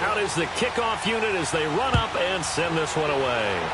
Out is the kickoff unit as they run up and send this one away.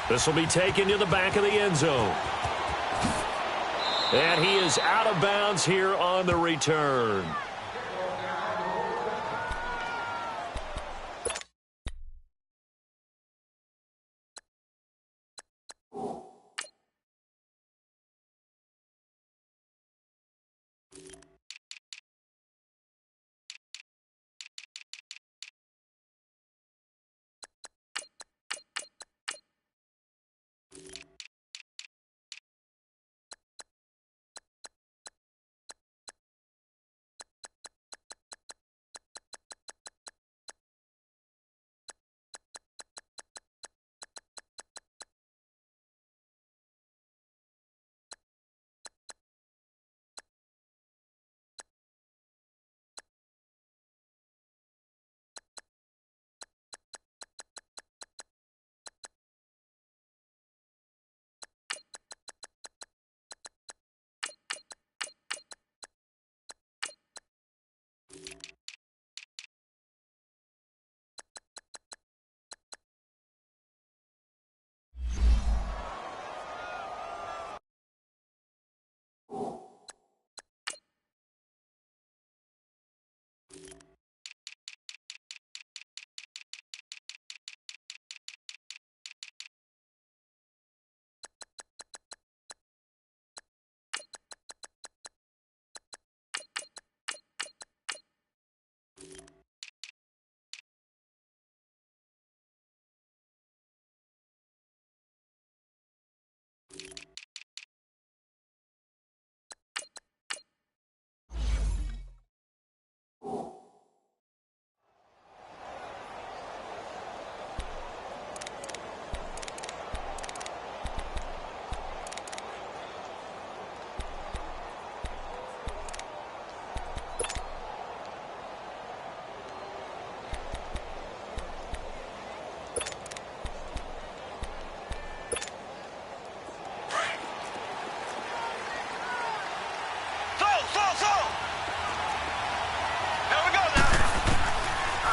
This will be taken to the back of the end zone. And he is out of bounds here on the return.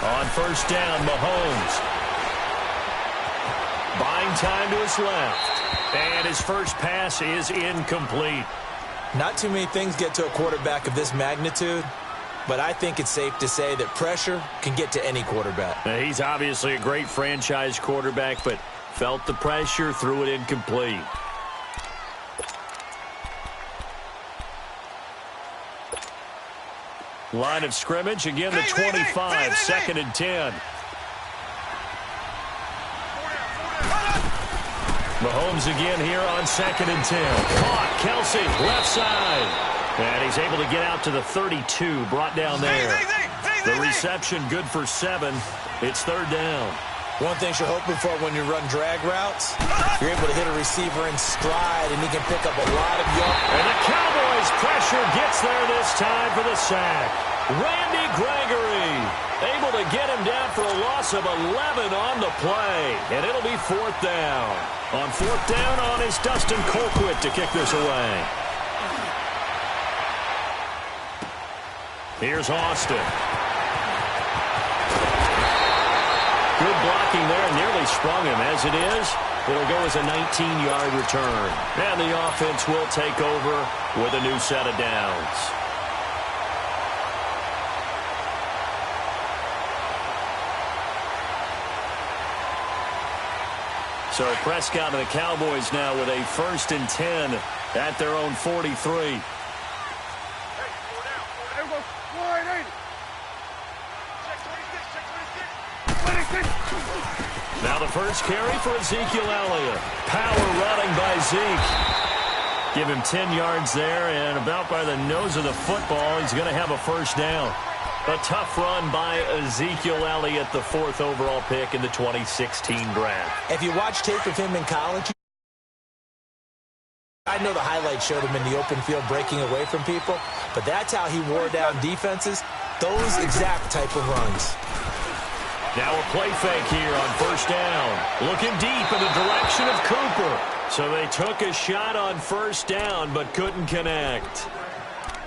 On first down, Mahomes. Buying time to his left. And his first pass is incomplete. Not too many things get to a quarterback of this magnitude, but I think it's safe to say that pressure can get to any quarterback. Now, he's obviously a great franchise quarterback, but felt the pressure, threw it incomplete. Line of scrimmage, again the 25, second and 10. Mahomes again here on second and 10. Caught, Kelsey, left side. And he's able to get out to the 32, brought down there. The reception good for 7. It's third down. One thing you're hoping for when you run drag routes, you're able to hit a receiver in stride, and he can pick up a lot of yards. And the Cowboys' pressure gets there this time for the sack. Randy Gregory able to get him down for a loss of 11 on the play. And it'll be fourth down. On fourth down on is Dustin Colquitt to kick this away. Here's Austin. Good blocking there, nearly sprung him. As it is, it'll go as a 19-yard return. And the offense will take over with a new set of downs. So Prescott and the Cowboys now with a first and 10 at their own 43. Now the first carry for Ezekiel Elliott. Power running by Zeke. Give him 10 yards there, and about by the nose of the football, he's going to have a first down. A tough run by Ezekiel Elliott, the 4th overall pick in the 2016 draft. If you watch tape of him in college, I know the highlights showed him in the open field breaking away from people, but that's how he wore down defenses, those exact type of runs. Now a play fake here on first down. Looking deep in the direction of Cooper. So they took a shot on first down but couldn't connect.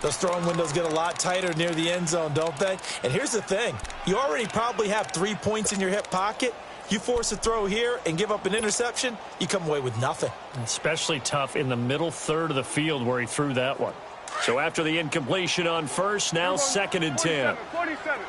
Those throwing windows get a lot tighter near the end zone, don't they? And here's the thing. You already probably have 3 points in your hip pocket. You force a throw here and give up an interception, you come away with nothing. Especially tough in the middle third of the field where he threw that one. So after the incompletion on first, now 2nd and 10. 47.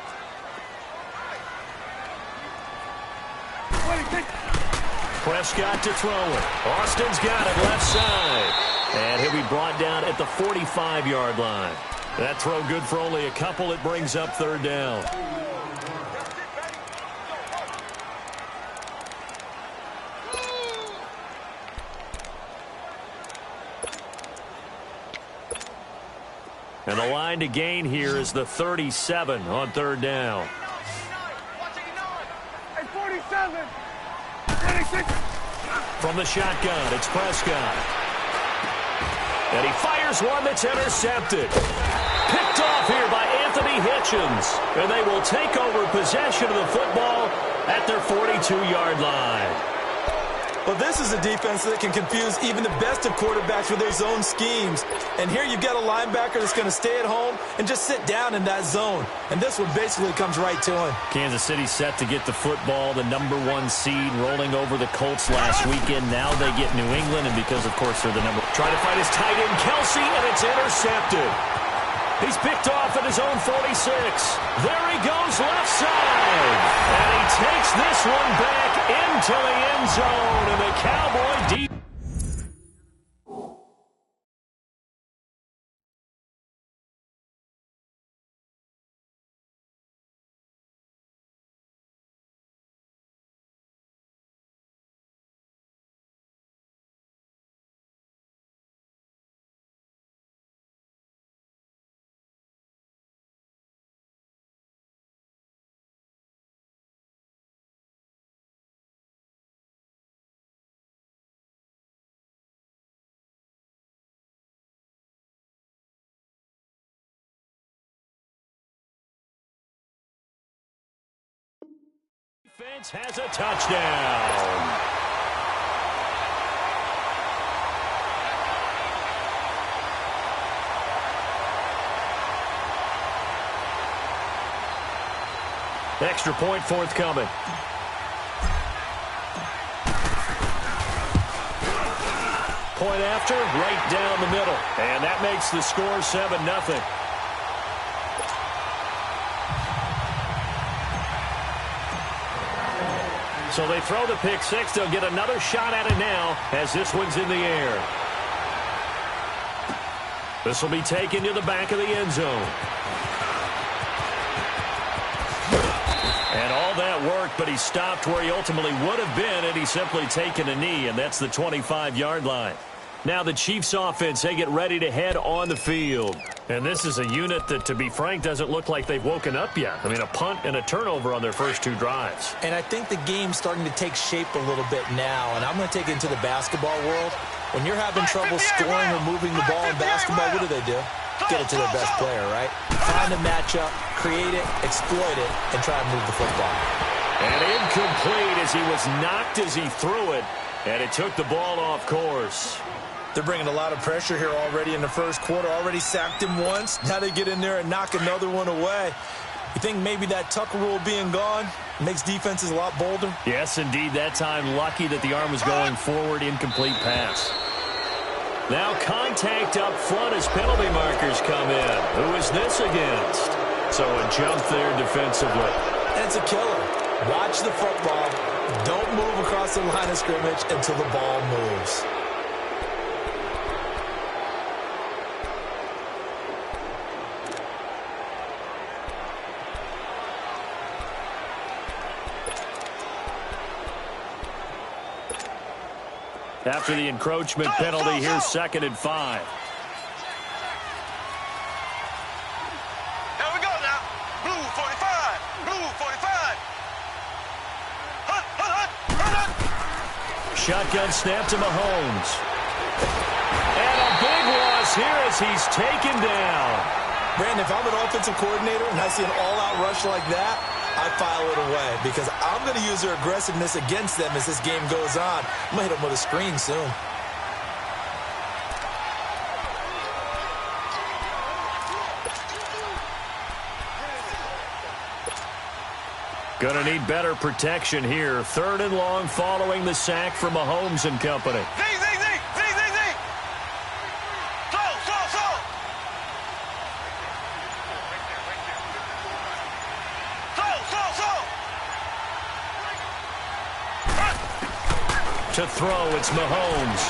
Prescott to throw it. Austin's got it left side. And he'll be brought down at the 45-yard line. That throw good for only a couple. It brings up 3rd down. And the line to gain here is the 37 on 3rd down. 47. 26. From the shotgun, it's Prescott. And he fires one that's intercepted. Picked off here by Anthony Hitchens. And they will take over possession of the football at their 42-yard line. Well, this is a defense that can confuse even the best of quarterbacks with their zone schemes. And here you've got a linebacker that's going to stay at home and just sit down in that zone. And this one basically comes right to him. Kansas City set to get the football, the #1 seed, rolling over the Colts last weekend. Now they get New England, and because, of course, they're the number. Trying to find his tight end, Kelsey, and it's intercepted. He's picked off at his own 46. There he goes left side. And he takes this one back into the end zone. And the Cowboy deep. Defense has a touchdown. Extra point forthcoming. Point after, right down the middle. And that makes the score 7-0. So they throw the pick six. They'll get another shot at it now as this one's in the air. This will be taken to the back of the end zone. And all that worked, but he stopped where he ultimately would have been, and he's simply taken a knee, and that's the 25-yard line. Now the Chiefs offense, they get ready to head on the field. And this is a unit that, to be frank, doesn't look like they've woken up yet. I mean, a punt and a turnover on their first 2 drives. And I think the game's starting to take shape a little bit now, and I'm going to take it into the basketball world. When you're having trouble scoring or moving the ball in basketball, what do? Get it to their best player, right? Find a matchup, create it, exploit it, and try and move the football. And incomplete as he was knocked as he threw it, and it took the ball off course. They're bringing a lot of pressure here already in the first quarter. Already sacked him once. Now they get in there and knock another one away. You think maybe that Tucker rule being gone makes defenses a lot bolder? Yes, indeed. That time, lucky that the arm was going forward. Incomplete pass. Now contact up front as penalty markers come in. Who is this against? So a jump there defensively. And it's a killer. Watch the football. Don't move across the line of scrimmage until the ball moves. After the encroachment penalty, here's 2nd and 5. Here we go now. Blue 45. Blue 45. Hunt, hunt, hunt, hunt, hunt. Shotgun snap to Mahomes. And a big loss here as he's taken down. Brandon, if I'm an offensive coordinator and I see an all-out rush like that, I file it away because I'm going to use their aggressiveness against them as this game goes on. I'm going to hit them with a screen soon. Going to need better protection here. 3rd and long following the sack from Mahomes and company. Z. To throw, it's Mahomes.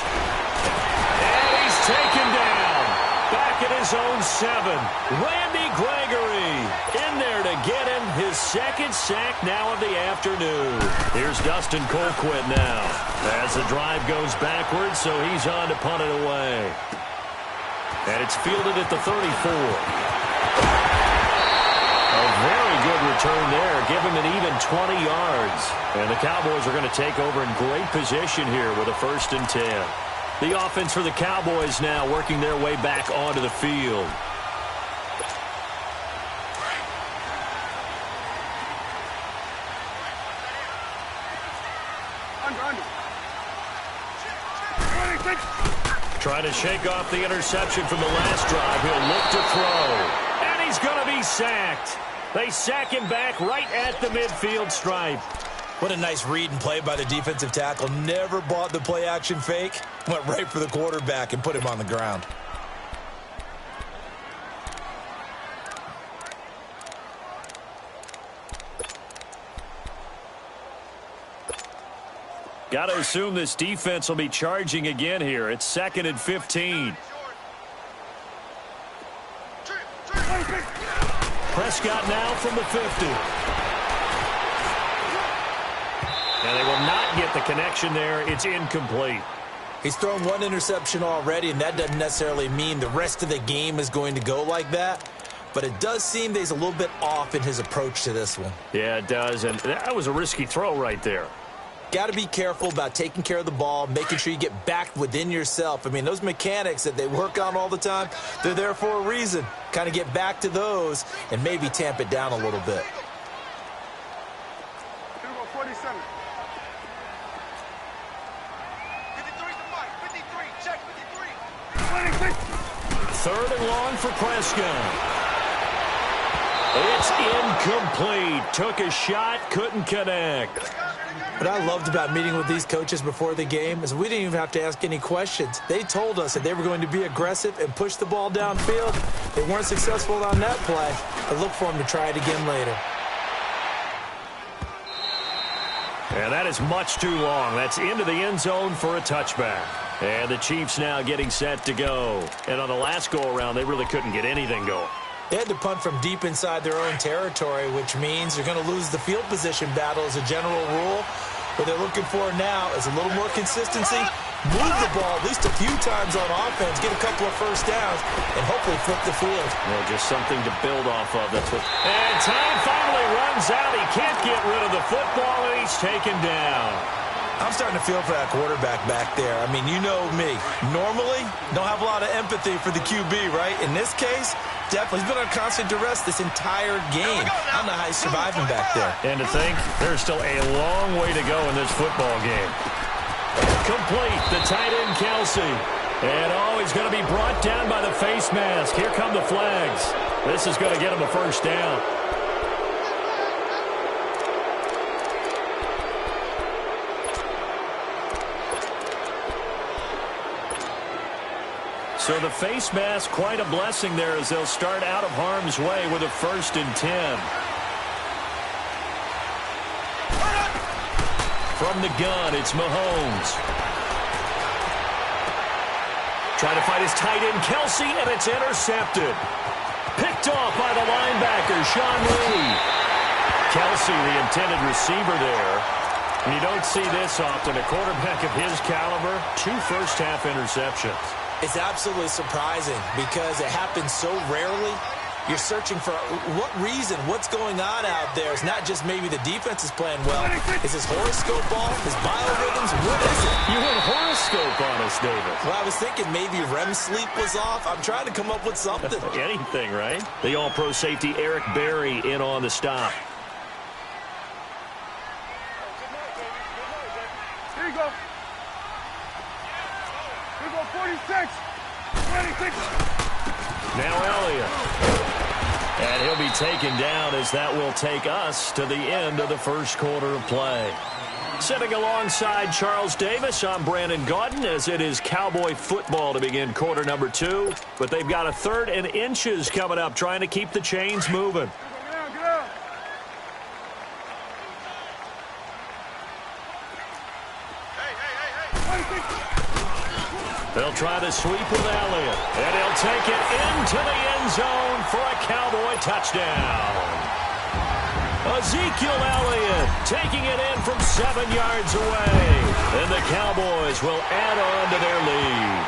And he's taken down. Back at his own 7. Randy Gregory in there to get him his 2nd sack now of the afternoon. Here's Dustin Colquitt now. As the drive goes backwards, so he's on to punt it away. And it's fielded at the 34. A very good return there. Give him an even 20 yards. And the Cowboys are going to take over in great position here with a 1st and 10. The offense for the Cowboys now working their way back onto the field. Trying to shake off the interception from the last drive. He'll look to throw. And he's going to be sacked. They sack him back right at the midfield stripe. What a nice read and play by the defensive tackle. Never bought the play-action fake. Went right for the quarterback and put him on the ground. Got to assume this defense will be charging again here. It's 2nd and 15. Prescott now from the 50. And they will not get the connection there. It's incomplete. He's thrown 1 interception already, and that doesn't necessarily mean the rest of the game is going to go like that. But it does seem that he's a little bit off in his approach to this one. Yeah, it does. And that was a risky throw right there. Got to be careful about taking care of the ball, making sure you get back within yourself. I mean, those mechanics that they work on all the time, they're there for a reason. Kind of get back to those and maybe tamp it down a little bit. 47. 53 to Mike. 53. Check 53. 26. 3rd and long for Prescott. It's incomplete. Took a shot, couldn't connect. What I loved about meeting with these coaches before the game is we didn't even have to ask any questions. They told us that they were going to be aggressive and push the ball downfield. They weren't successful on that play. I look for them to try it again later. And that is much too long. That's into the end zone for a touchback. And the Chiefs now getting set to go. And on the last go-around, they really couldn't get anything going. They had to punt from deep inside their own territory, which means they're going to lose the field position battle as a general rule. What they're looking for now is a little more consistency, move the ball at least a few times on offense, get a couple of 1st downs, and hopefully flip the field. Well, just something to build off of. That's what. And time finally runs out. He can't get rid of the football, and he's taken down. I'm starting to feel for that quarterback back there. I mean, you know me. Normally, don't have a lot of empathy for the QB, right? In this case, definitely. He's been on constant duress this entire game. I don't know how he's surviving back there. And to think, there's still a long way to go in this football game. Complete, the tight end Kelsey. And, he's going to be brought down by the face mask. Here come the flags. This is going to get him a 1st down. So the face mask, quite a blessing there as they'll start out of harm's way with a 1st and 10. From the gun, it's Mahomes. Trying to find his tight end, Kelsey, and it's intercepted. Picked off by the linebacker, Sean Lee. Kelsey, the intended receiver there. And you don't see this often. A quarterback of his caliber, 2 first-half interceptions. It's absolutely surprising because it happens so rarely. You're searching for what reason, what's going on out there. It's not just maybe the defense is playing well. Is his horoscope off? His biorhythms? What is it? You went horoscope on us, David. Well, I was thinking maybe REM sleep was off. I'm trying to come up with something. Anything, right? The all-pro safety Eric Berry in on the stop. Here you go. Here you go, 46. 26. Now Elliott. And he'll be taken down as that will take us to the end of the first quarter of play. Sitting alongside Charles Davis, I'm Brandon Gaudin as it is Cowboy football to begin quarter number 2. But they've got a third and inches coming up, trying to keep the chains moving. They'll try to sweep with Elliott, and he'll take it into the end zone for a Cowboy touchdown. Ezekiel Elliott taking it in from 7 yards away, and the Cowboys will add on to their lead.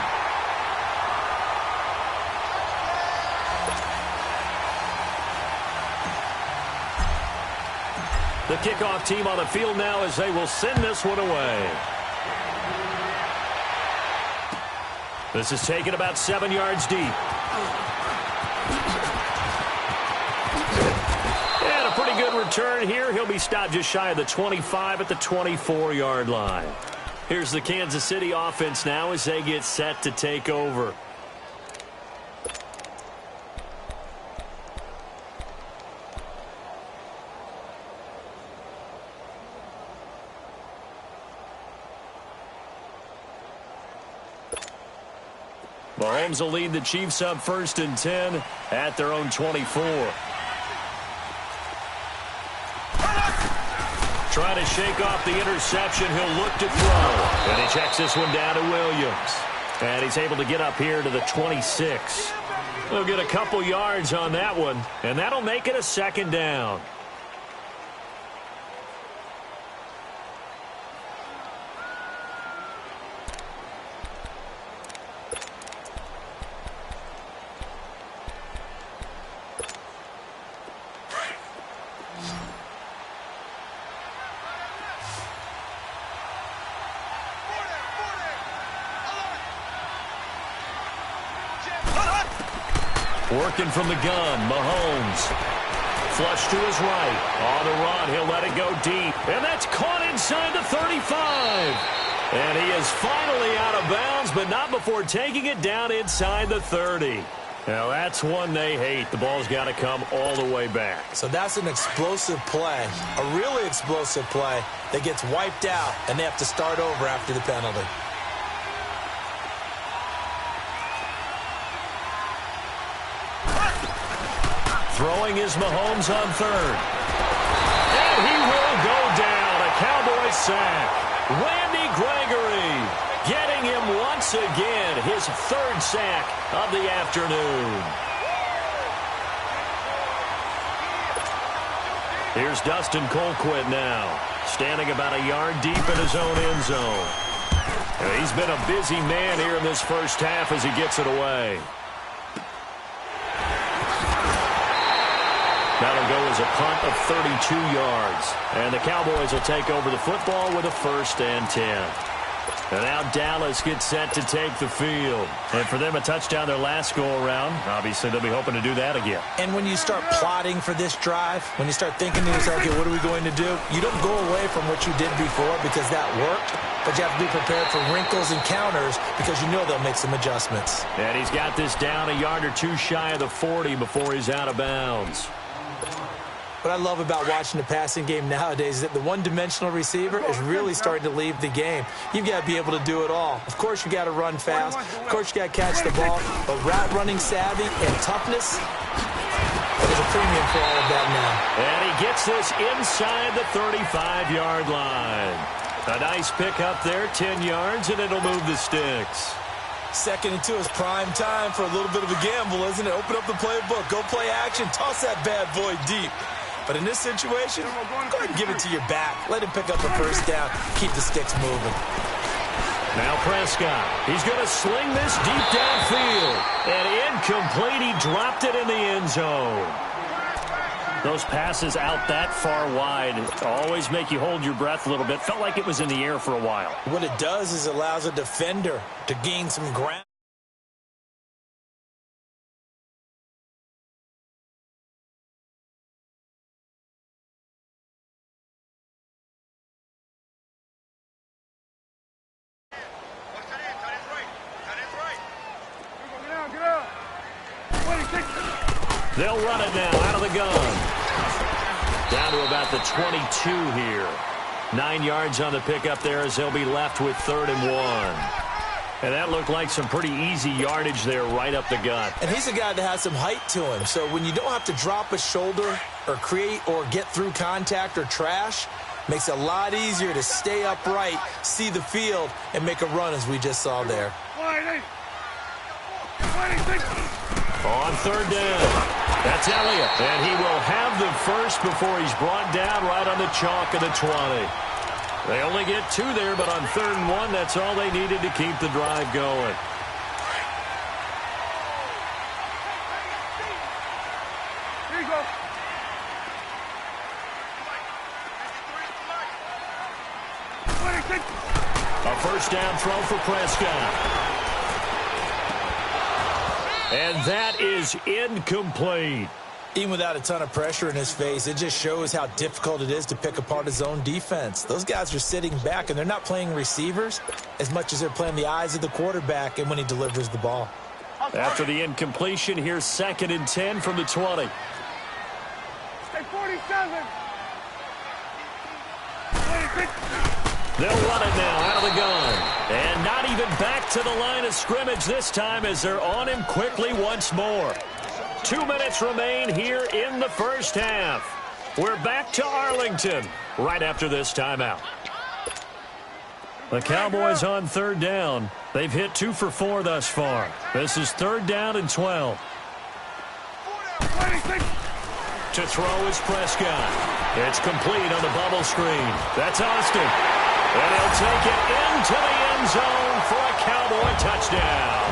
The kickoff team on the field now as they will send this one away. This is taken about 7 yards deep. And a pretty good return here. He'll be stopped just shy of the 25 at the 24-yard line. Here's the Kansas City offense now as they get set to take over. Mahomes will lead the Chiefs up 1st and 10 at their own 24. Trying to shake off the interception. He'll look to throw. And he checks this one down to Williams. And he's able to get up here to the 26. He'll get a couple yards on that one, and that'll make it a 2nd down. Working from the gun, Mahomes. Flush to his right. On the run, he'll let it go deep. And that's caught inside the 35. And he is finally out of bounds, but not before taking it down inside the 30. Now, that's one they hate. The ball's got to come all the way back. So that's an explosive play, a really explosive play that gets wiped out, and they have to start over after the penalty. Throwing is Mahomes on 3rd. And he will go down. A Cowboy sack. Randy Gregory getting him once again. His 3rd sack of the afternoon. Here's Dustin Colquitt now. Standing about a yard deep in his own end zone. And he's been a busy man here in this first half as he gets it away. That'll go as a punt of 32 yards. And the Cowboys will take over the football with a 1st and 10. And now Dallas gets set to take the field. And for them, a touchdown their last go-around. Obviously, they'll be hoping to do that again. And when you start plotting for this drive, when you start thinking to yourself, okay, what are we going to do? You don't go away from what you did before because that worked. But you have to be prepared for wrinkles and counters because you know they'll make some adjustments. And he's got this down a yard or 2 shy of the 40 before he's out of bounds. What I love about watching the passing game nowadays is that the one-dimensional receiver is really starting to leave the game. You've got to be able to do it all. Of course, you got to run fast. Of course, you got to catch the ball. But route running savvy and toughness, there's a premium for all of that now. And he gets this inside the 35-yard line. A nice pick up there, 10 yards, and it'll move the sticks. 2nd and 2 is prime time for a little bit of a gamble, isn't it? Open up the playbook, go play action, toss that bad boy deep. But in this situation, go ahead and give it to your back. Let him pick up a 1st down. Keep the sticks moving. Now Prescott. He's going to sling this deep downfield. And incomplete. He dropped it in the end zone. Those passes out that far wide always make you hold your breath a little bit. Felt like it was in the air for a while. What it does is it allows a defender to gain some ground. They'll run it now out of the gun. Down to about the 22 here. 9 yards on the pickup there as they'll be left with 3rd and 1. And that looked like some pretty easy yardage there right up the gut. And he's a guy that has some height to him. So when you don't have to drop a shoulder or create or get through contact or trash, makes it a lot easier to stay upright, see the field, and make a run as we just saw there. On 3rd down, that's Elliott. And he will have the first before he's brought down right on the chalk of the 20. They only get 2 there, but on 3rd and 1, that's all they needed to keep the drive going. Here you go. A first down throw for Prescott. And that is incomplete. Even without a ton of pressure in his face, it just shows how difficult it is to pick apart his own defense. Those guys are sitting back, and they're not playing receivers as much as they're playing the eyes of the quarterback and when he delivers the ball. After the incompletion, here's 2nd and 10 from the 20. Stay 47. They'll run it now out of the gun. And not even back to the line of scrimmage this time as they're on him quickly once more. 2 minutes remain here in the first half. We're back to Arlington right after this timeout. The Cowboys on 3rd down. They've hit 2 for 4 thus far. This is 3rd down and 12. To throw is Prescott. It's complete on the bubble screen. That's Austin. And he'll take it into the end zone for a Cowboy touchdown.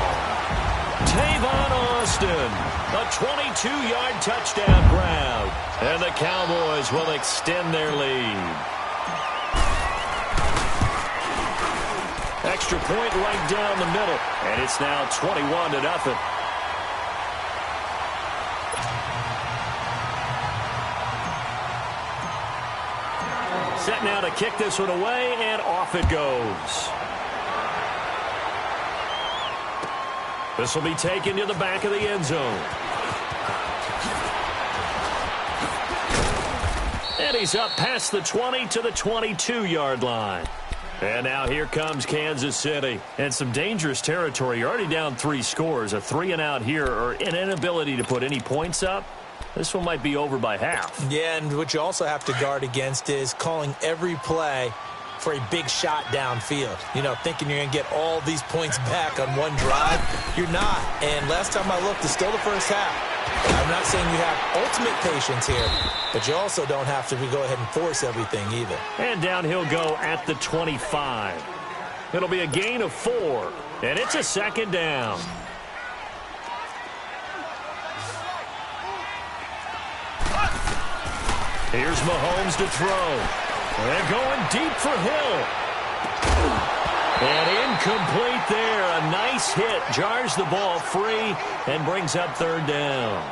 Tavon Austin, a 22-yard touchdown grab. And the Cowboys will extend their lead. Extra point right down the middle. And it's now 21-0. Set now to kick this one away, and off it goes. This will be taken to the back of the end zone. And he's up past the 20 to the 22-yard line. And now here comes Kansas City. And some dangerous territory. You're already down 3 scores. A 3-and-out here, or an inability to put any points up. This one might be over by half. Yeah, and what you also have to guard against is calling every play for a big shot downfield. You know, thinking you're going to get all these points back on one drive. You're not. And last time I looked, it's still the first half. I'm not saying you have ultimate patience here, but you also don't have to go ahead and force everything either. And down he'll go at the 25. It'll be a gain of 4, and it's a 2nd down. Here's Mahomes to throw. They're going deep for Hill. And incomplete there. A nice hit. Jars the ball free and brings up 3rd down.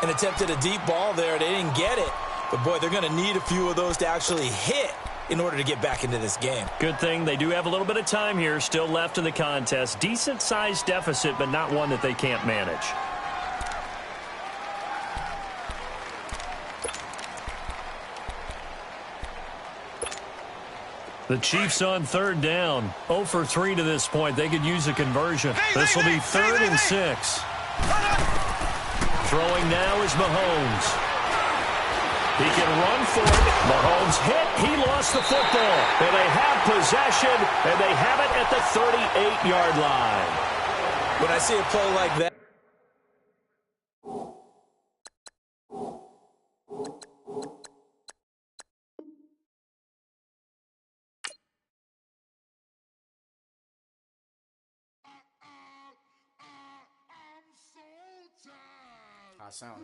And attempted a deep ball there. They didn't get it. But, boy, they're going to need a few of those to actually hit in order to get back into this game. Good thing they do have a little bit of time here still left in the contest. Decent-sized deficit, but not one that they can't manage. The Chiefs on 3rd down. 0 for 3 to this point. They could use a conversion. This will be 3rd and 6. Throwing now is Mahomes. He can run for it. Mahomes hit. He lost the football. And they have possession, and they have it at the 38-yard line. When I see a play like that, I sound